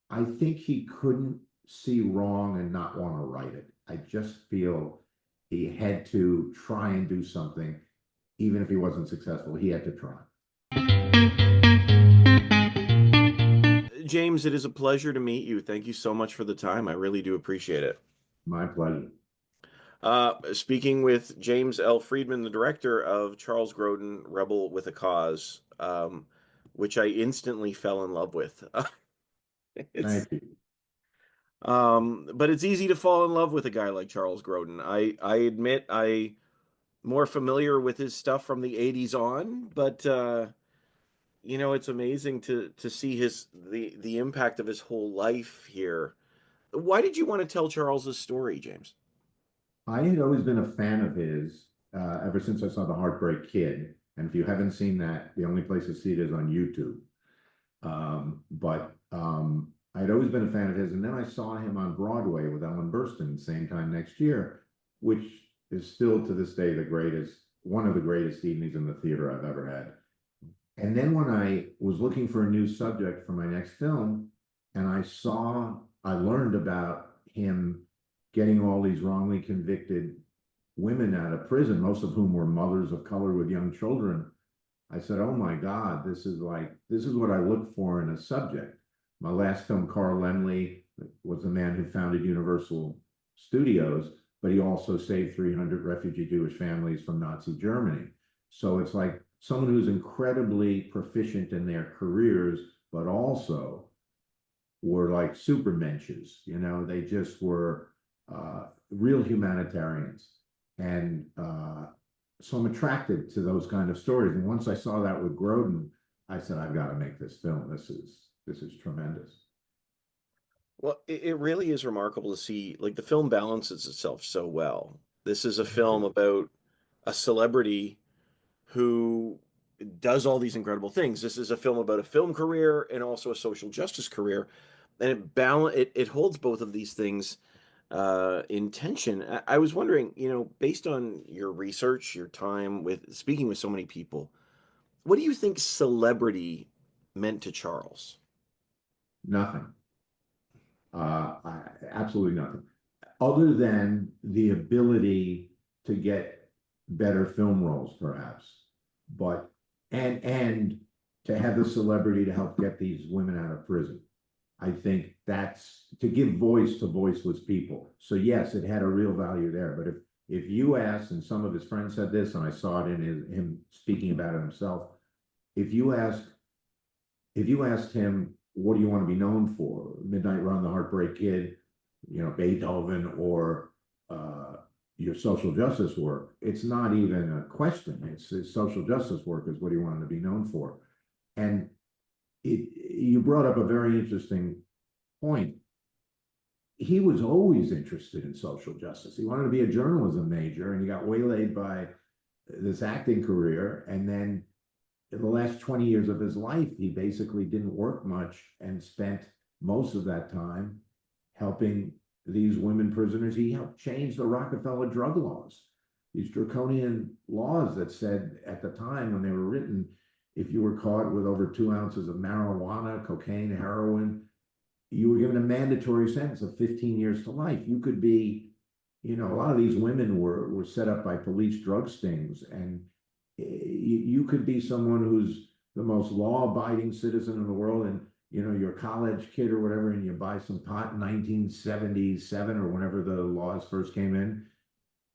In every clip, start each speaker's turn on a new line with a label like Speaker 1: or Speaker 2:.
Speaker 1: I think he couldn't see wrong and not want to write it. I just feel he had to try and do something, even if he wasn't successful. He had to try.
Speaker 2: James, it is a pleasure to meet you. Thank you so much for the time. I really do appreciate it.
Speaker 1: My pleasure.
Speaker 2: Speaking with James L. Freedman, the director of Charles Grodin, Rebel with a Cause, which I instantly fell in love with. It's
Speaker 1: Thank you.
Speaker 2: but it's easy to fall in love with a guy like Charles Grodin. I admit I more familiar with his stuff from the 80s on, but it's amazing to see the impact of his whole life here. Why did you want to tell Charles's story, James?
Speaker 1: I had always been a fan of his ever since I saw The Heartbreak Kid. And if you haven't seen that, the only place to see it is on YouTube. But I'd always been a fan of his. And then I saw him on Broadway with Ellen Burstyn same time next year, which is still to this day one of the greatest evenings in the theater I've ever had. And then when I was looking for a new subject for my next film, and I learned about him getting all these wrongly convicted women out of prison, most of whom were mothers of color with young children. I said, "Oh my God, this is what I look for in a subject." My last film, Carl Laemmle, was the man who founded Universal Studios, but he also saved 300 refugee Jewish families from Nazi Germany. So it's like someone who's incredibly proficient in their careers, but also were like supermensches. They just were real humanitarians. And so I'm attracted to those kind of stories. And once I saw that with Grodin, I said, I've got to make this film. This is tremendous.
Speaker 2: Well, it really is remarkable to see, like, the film balances itself so well. This is a film about a celebrity who does all these incredible things. This is a film about a film career and also a social justice career, and it holds both of these things in tension. I was wondering, based on your research, your time with speaking with so many people, what do you think celebrity meant to Charles?
Speaker 1: Nothing. Absolutely nothing. Other than the ability to get better film roles, perhaps, but and to have the celebrity to help get these women out of prison. I think that's to give voice to voiceless people. So yes, it had a real value there. But if you ask, and some of his friends said this, and I saw it in him speaking about it himself, if you ask if you asked him, what do you want to be known for? Midnight Run, The Heartbreak Kid, Beethoven, or your social justice work, it's not even a question. It's his social justice work is what he wanted to be known for. And you brought up a very interesting point. He was always interested in social justice. He wanted to be a journalism major, and he got waylaid by this acting career. And then in the last 20 years of his life, he basically didn't work much and spent most of that time helping these women prisoners. He helped change the Rockefeller drug laws, these draconian laws that said at the time when they were written, if you were caught with over 2 ounces of marijuana, cocaine, heroin, you were given a mandatory sentence of 15 years to life. You could be, a lot of these women were set up by police drug stings, and you could be someone who's the most law-abiding citizen in the world, and you're a college kid or whatever, and you buy some pot in 1977 or whenever the laws first came in,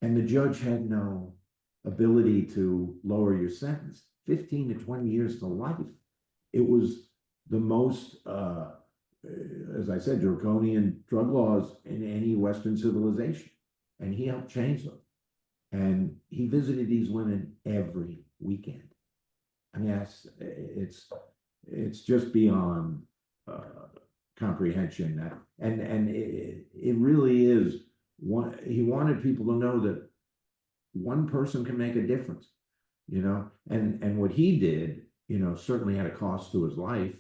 Speaker 1: and the judge had no ability to lower your sentence, 15 to 20 years to life. It was the most, as I said, draconian drug laws in any Western civilization, and he helped change them. And he visited these women every weekend. I mean, it's just beyond comprehension. And it really is one. He wanted people to know that one person can make a difference, And what he did, certainly had a cost to his life.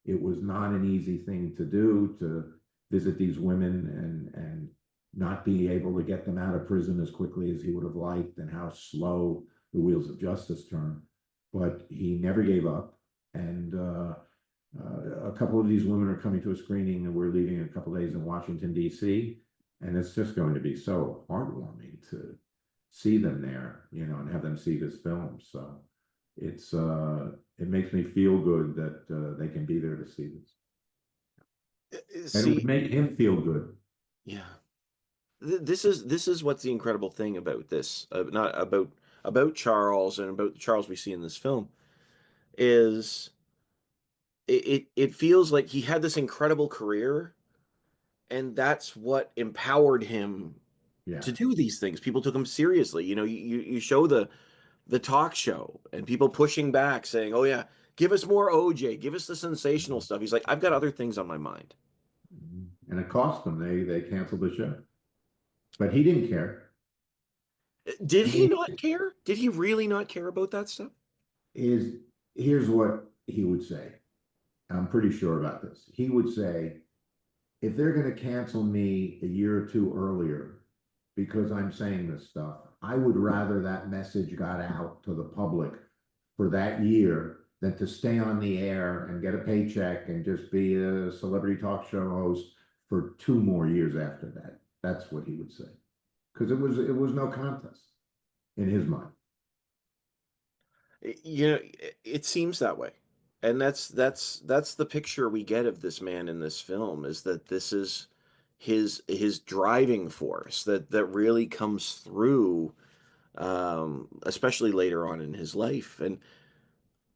Speaker 1: It was not an easy thing to do, to visit these women and not be able to get them out of prison as quickly as he would have liked, and how slow the wheels of justice turn. But he never gave up. And A couple of these women are coming to a screening, and we're leaving in a couple of days in Washington, D.C., and it's just going to be so heartwarming to see them there, you know, and have them see this film. So it's it makes me feel good that they can be there to see this, and it would
Speaker 2: See,
Speaker 1: make him feel good.
Speaker 2: yeah. This is what's the incredible thing about this, not about Charles and about the Charles we see in this film, is it feels like he had this incredible career, and that's what empowered him
Speaker 1: Yeah.
Speaker 2: to do these things. People took him seriously. You know, you show the talk show and people pushing back, saying, "Oh yeah, give us more OJ, give us the sensational stuff." He's like, "I've got other things on my mind."
Speaker 1: And it cost them. They canceled the show, but he didn't care.
Speaker 2: Did
Speaker 1: I
Speaker 2: he
Speaker 1: mean,
Speaker 2: not care? Did he really not care about that stuff?
Speaker 1: is here's what he would say. I'm pretty sure about this. He would say, if they're going to cancel me a year or two earlier because I'm saying this stuff, I would rather that message got out to the public for that year than to stay on the air and get a paycheck and just be a celebrity talk show host for 2 more years after that. That's what he would say. Because it was no contest in his mind.
Speaker 2: You know, it seems that way. And that's the picture we get of this man in this film, is that this is his driving force that really comes through, especially later on in his life. And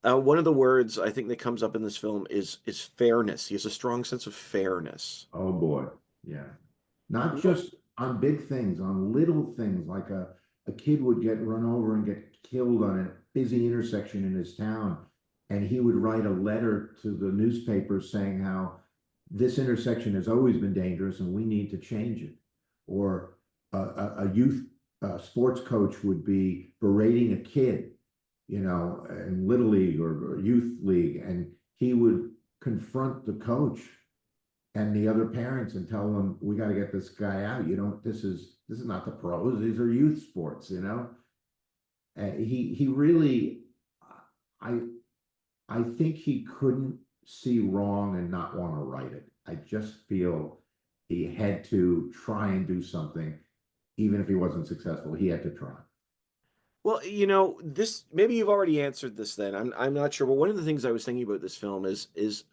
Speaker 2: one of the words I think that comes up in this film is fairness. He has a strong sense of fairness.
Speaker 1: Oh boy. Yeah. Not
Speaker 2: What?
Speaker 1: just on big things, on little things like a kid would get run over and get killed on a busy intersection in his town. And he would write a letter to the newspaper saying how this intersection has always been dangerous and we need to change it. Or a youth sports coach would be berating a kid, you know, in Little League or Youth League, and he would confront the coach and the other parents and tell them, we got to get this guy out. You don't, this is not the pros, these are youth sports, you know. And he really, I I think he couldn't see wrong and not want to write it. I just feel he had to try and do something, even if he wasn't successful. He had to try.
Speaker 2: Well, you know, this maybe you've already answered this then. I'm not sure, but one of the things I was thinking about this film is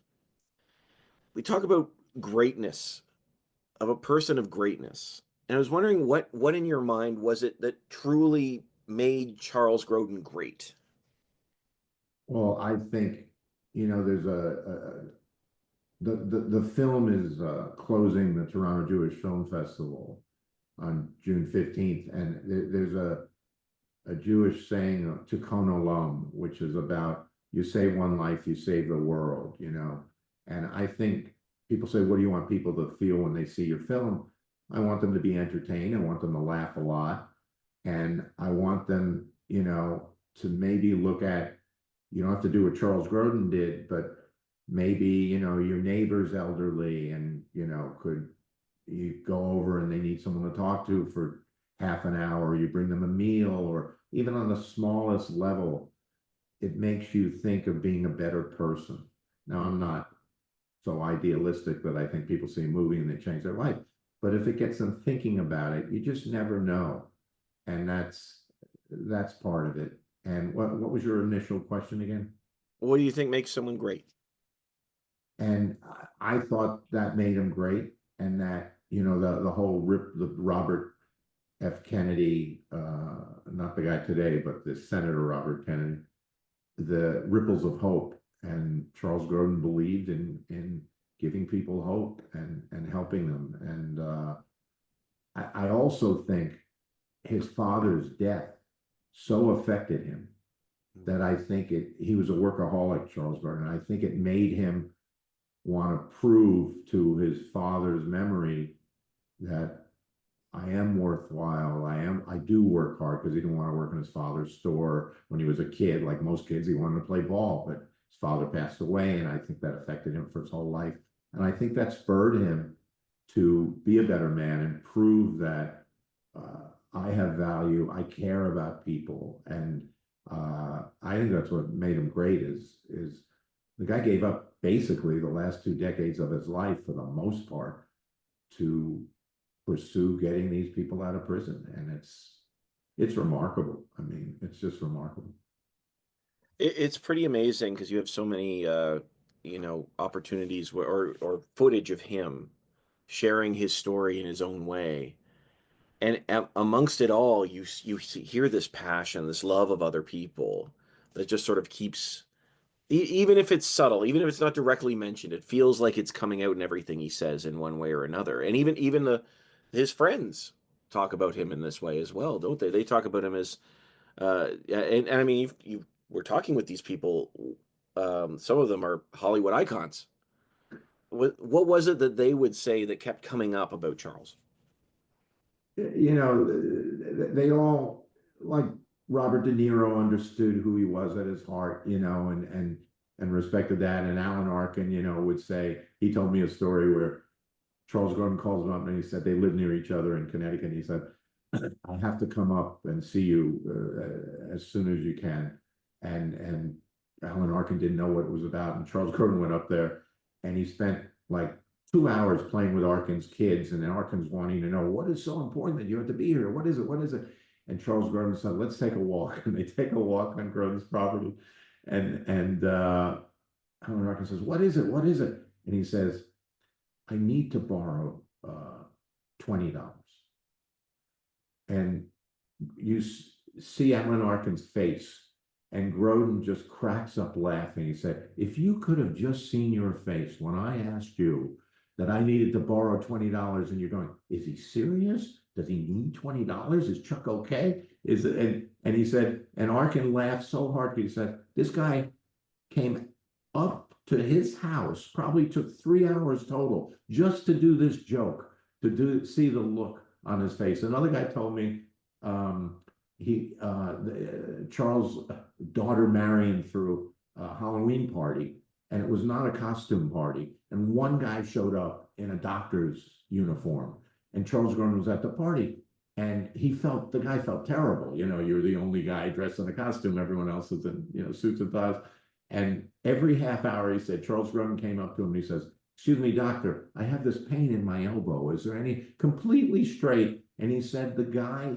Speaker 2: we talk about greatness, of a person of greatness. And I was wondering what in your mind was it that truly made Charles Grodin great?
Speaker 1: Well, I think, you know, there's the film is closing the Toronto Jewish Film Festival on June 15th, and there's a Jewish saying, "Tikkun olam," which is about you save one life, you save the world, you know. And I think people say, "What do you want people to feel when they see your film?" I want them to be entertained. I want them to laugh a lot, and I want them, you know, to maybe look at. You don't have to do what Charles Grodin did, but maybe, you know, your neighbor's elderly and, you know, could you go over and they need someone to talk to for half an hour, you bring them a meal, or even on the smallest level, it makes you think of being a better person. Now, I'm not so idealistic that I think people see a movie and they change their life, but if it gets them thinking about it, you just never know. And that's part of it. And what was your initial question again?
Speaker 2: What do you think makes someone great?
Speaker 1: And I thought that made him great, and that, you know, the whole the Robert F. Kennedy, not the guy today, but the Senator Robert Kennedy, the ripples of hope. And Charles Grodin believed in giving people hope and helping them. And I also think his father's death so affected him that I think he was a workaholic, Charles Grodin. I think it made him want to prove to his father's memory that I am worthwhile. I do work hard, because he didn't want to work in his father's store when he was a kid. Like most kids, he wanted to play ball, but his father passed away, and I think that affected him for his whole life. And I think that spurred him to be a better man and prove that I have value, I care about people, and I think that's what made him great. Is the guy gave up basically the last 2 decades of his life, for the most part, to pursue getting these people out of prison. And it's remarkable. I mean, it's just remarkable.
Speaker 2: It's pretty amazing because you have so many, opportunities or footage of him sharing his story in his own way. And amongst it all, hear this passion, this love of other people that just sort of keeps, even if it's subtle, even if it's not directly mentioned, it feels like it's coming out in everything he says in one way or another. And even his friends talk about him in this way as well, don't they? They talk about him as, and I mean, you we're talking with these people. Some of them are Hollywood icons. What was it that they would say that kept coming up about Charles?
Speaker 1: You know, they all, like Robert De Niro, understood who he was at his heart, and respected that. And Alan Arkin, would say, he told me a story where Charles Grodin calls him up and he said they live near each other in Connecticut. He said, I have to come up and see you as soon as you can. And Alan Arkin didn't know what it was about. And Charles Grodin went up there and he spent like 2 hours playing with Arkin's kids. And then Arkin's wanting to know, what is so important that you have to be here? What is it? What is it? And Charles Grodin said, let's take a walk. And they take a walk on Grodin's property. And Alan Arkin says, what is it? What is it? And he says, I need to borrow $20. And you see Alan Arkin's face, and Grodin just cracks up laughing. He said, if you could have just seen your face when I asked you that I needed to borrow $20, and you're going, is he serious? Does he need $20? Is Chuck okay? Is it? And he said, and Arkin laughed so hard, he said, this guy came up to his house, probably took 3 hours total just to do this joke, see the look on his face. Another guy told me Charles' daughter Marion threw a Halloween party, and it was not a costume party. And one guy showed up in a doctor's uniform, and Charles Grodin was at the party. And the guy felt terrible. You're the only guy dressed in a costume. Everyone else is in, suits and ties. And every half hour, he said, Charles Grodin came up to him and he says, excuse me, doctor, I have this pain in my elbow. Is there any? Completely straight. And he said,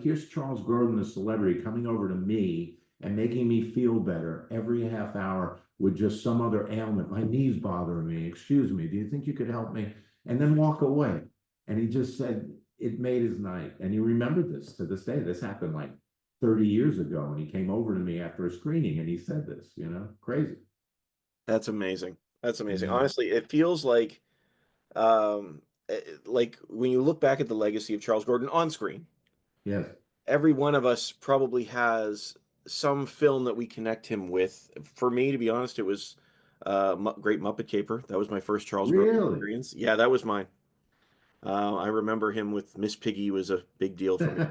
Speaker 1: here's Charles Grodin, the celebrity, coming over to me and making me feel better every half hour with just some other ailment. My knees bother me. Excuse me, do you think you could help me? And then walk away. And he just said it made his night. And he remembered this to this day. This happened like 30 years ago. And he came over to me after a screening and he said this, crazy.
Speaker 2: That's amazing. That's amazing.
Speaker 1: Yeah.
Speaker 2: Honestly, it feels like when you look back at the legacy of Charles Grodin on screen,
Speaker 1: Yes.
Speaker 2: every one of us probably has some film that we connect him with. For me, to be honest, it was Great Muppet Caper. That was my first Charles Grodin
Speaker 1: Really?
Speaker 2: experience. Yeah, that was mine. I remember him with Miss Piggy was a big deal for me.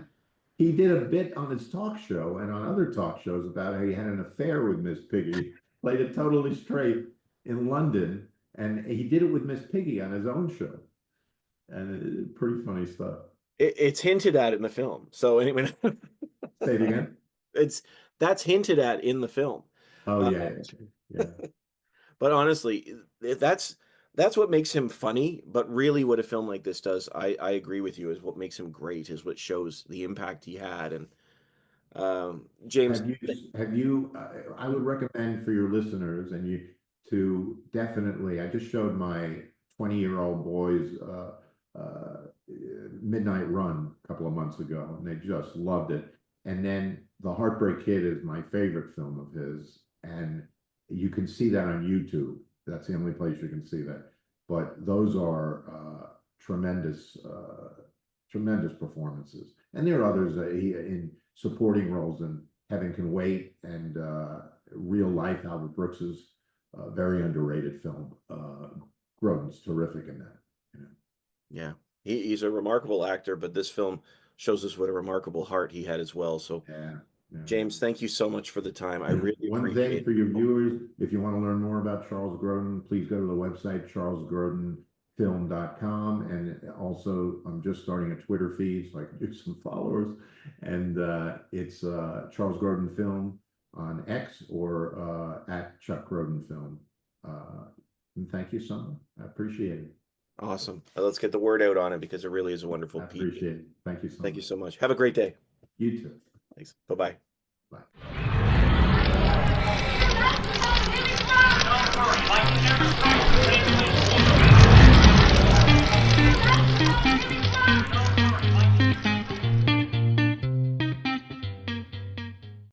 Speaker 1: He did a bit on his talk show and on other talk shows about how he had an affair with Miss Piggy, played it totally straight in London, and he did it with Miss Piggy on his own show. And pretty funny stuff.
Speaker 2: It's hinted at in the film. So anyway,
Speaker 1: Say it again.
Speaker 2: it's that's hinted at in the film.
Speaker 1: Oh,
Speaker 2: Uh,
Speaker 1: yeah, yeah.
Speaker 2: but honestly, that's what makes him funny. But really, what a film like this does, I agree with you, is what makes him great, is what shows the impact he had. And James,
Speaker 1: I would recommend for your listeners and you to definitely, I just showed my 20-year-old boys Midnight Run a couple of months ago, and they just loved it. And then The Heartbreak Kid is my favorite film of his, and you can see that on YouTube. That's the only place you can see that. But those are tremendous performances. And there are others in supporting roles in Heaven Can Wait and Real Life. Albert Brooks's very underrated film. Grodin's terrific in that.
Speaker 2: yeah, he's a remarkable actor, but this film shows us what a remarkable heart he had as well. So,
Speaker 1: Yeah. Yeah.
Speaker 2: James, thank you so much for the time. I really
Speaker 1: One
Speaker 2: appreciate
Speaker 1: thing for your
Speaker 2: it.
Speaker 1: viewers, if you want to learn more about Charles Grodin, please go to the website charlesgrodinfilm.com. And also, I'm just starting a Twitter feed so I can get some followers. And it's Charles Grodin Film on X or at Chuck Grodin Film. And thank you so much. I appreciate it.
Speaker 2: Awesome. Let's get the word out on it because it really is a wonderful
Speaker 1: I
Speaker 2: piece.
Speaker 1: appreciate it. Thank you so much.
Speaker 2: Thank you so much. Have a great day.
Speaker 1: You too.
Speaker 2: Thanks. Bye-bye.
Speaker 1: Bye.